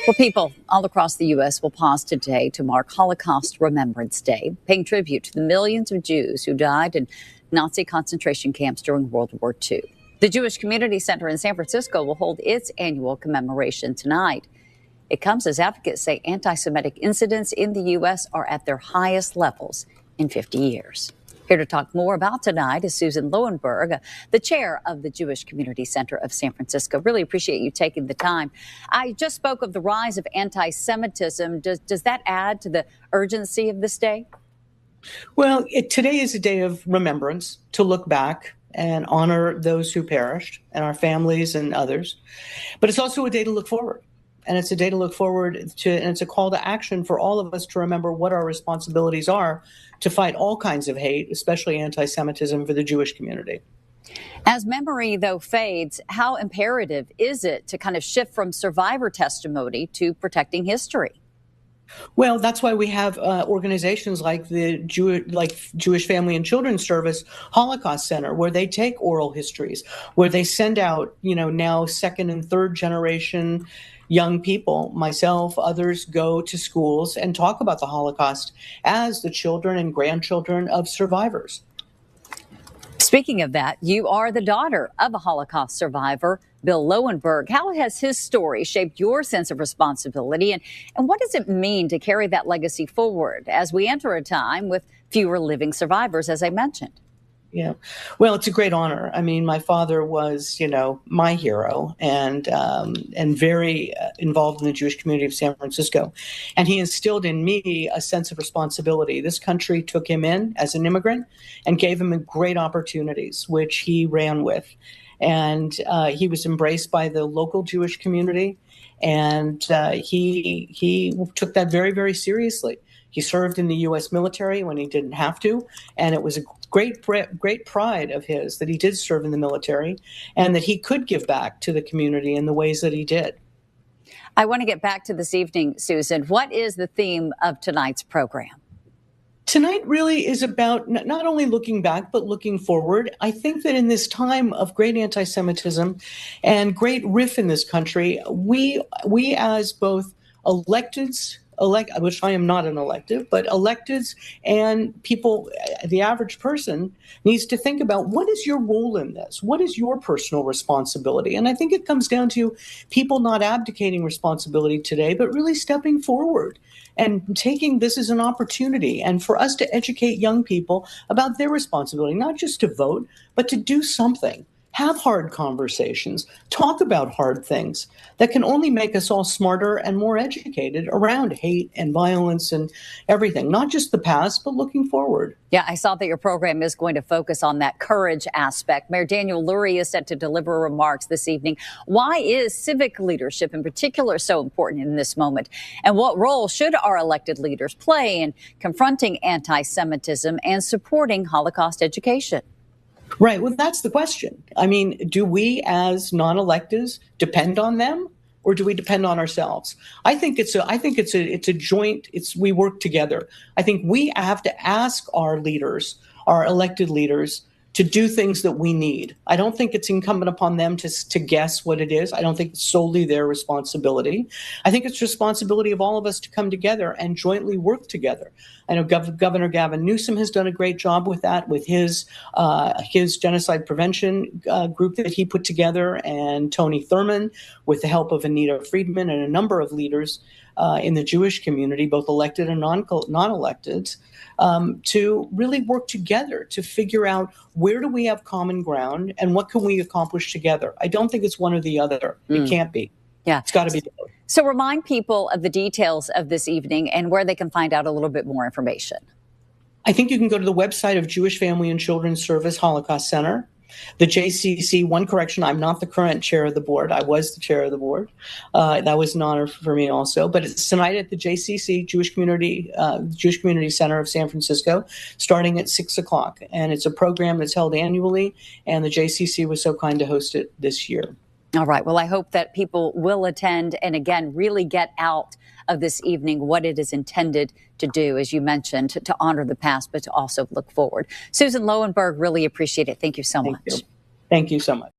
Well, people all across the U.S. will pause today to mark Holocaust Remembrance Day, paying tribute to the millions of Jews who died in Nazi concentration camps during World War II. The Jewish Community Center in San Francisco will hold its annual commemoration tonight. It comes as advocates say anti-Semitic incidents in the U.S. are at their highest levels in 50 years. Here to talk more about tonight is Susan Lowenberg, the chair of the Jewish Community Center of San Francisco. Really appreciate you taking the time. I just spoke of the rise of anti-Semitism. Does that add to the urgency of this day? Well, today is a day of remembrance, to look back and honor those who perished and our families and others. But it's also a day to look forward. And it's a day to look forward to, and it's a call to action for all of us to remember what our responsibilities are to fight all kinds of hate, especially anti-Semitism for the Jewish community. As memory, though, fades, how imperative is it to kind of shift from survivor testimony to protecting history? Well, that's why we have organizations like the Jewish Family and Children's Service Holocaust Center, where they take oral histories, where they send out, now second and third generation young people, myself, others, go to schools and talk about the Holocaust as the children and grandchildren of survivors. Speaking of that, you are the daughter of a Holocaust survivor, Bill Lowenberg. How has his story shaped your sense of responsibility, and what does it mean to carry that legacy forward as we enter a time with fewer living survivors, as I mentioned? Yeah, well, it's a great honor. I mean, my father was, my hero and very involved in the Jewish community of San Francisco. And he instilled in me a sense of responsibility. This country took him in as an immigrant and gave him great opportunities, which he ran with. And he was embraced by the local Jewish community. And he took that very, very seriously. He served in the U.S. military when he didn't have to, and it was a great pride of his that he did serve in the military and that he could give back to the community in the ways that he did. I want to get back to this evening, Susan. What is the theme of tonight's program? Tonight really is about not only looking back, but looking forward. I think that in this time of great anti-Semitism and great rift in this country, we as both electeds, which I am not an elective, but electeds and people, the average person needs to think about what is your role in this? What is your personal responsibility? And I think it comes down to people not abdicating responsibility today, but really stepping forward and taking this as an opportunity and for us to educate young people about their responsibility, not just to vote, but to do something. Have hard conversations, talk about hard things that can only make us all smarter and more educated around hate and violence and everything, not just the past, but looking forward. Yeah, I saw that your program is going to focus on that courage aspect. Mayor Daniel Lurie is set to deliver remarks this evening. Why is civic leadership in particular so important in this moment? And what role should our elected leaders play in confronting anti-Semitism and supporting Holocaust education? Right. Well, that's the question. I mean, do we as non-electeds depend on them, or do we depend on ourselves? I think it's a joint. We work together. I think we have to ask our leaders, our elected leaders, to do things that we need. I don't think it's incumbent upon them to guess what it is. I don't think it's solely their responsibility. I think it's responsibility of all of us to come together and jointly work together. I know Governor Gavin Newsom has done a great job with that, with his genocide prevention group that he put together, and Tony Thurmond, with the help of Anita Friedman and a number of leaders in the Jewish community, both elected and non-elected, to really work together to figure out where do we have common ground and what can we accomplish together. I don't think it's one or the other. It can't be. Yeah, it's got to be both. So remind people of the details of this evening and where they can find out a little bit more information. I think you can go to the website of Jewish Family and Children's Service Holocaust Center. The JCC, one correction, I'm not the current chair of the board. I was the chair of the board. That was an honor for me also. But it's tonight at the JCC, Jewish Community Center of San Francisco, starting at 6 o'clock. And it's a program that's held annually, and the JCC was so kind to host it this year. All right. Well, I hope that people will attend and, again, really get out of this evening what it is intended to do, as you mentioned, to honor the past, but to also look forward. Susan Lowenberg, really appreciate it. Thank you so much. Thank you so much.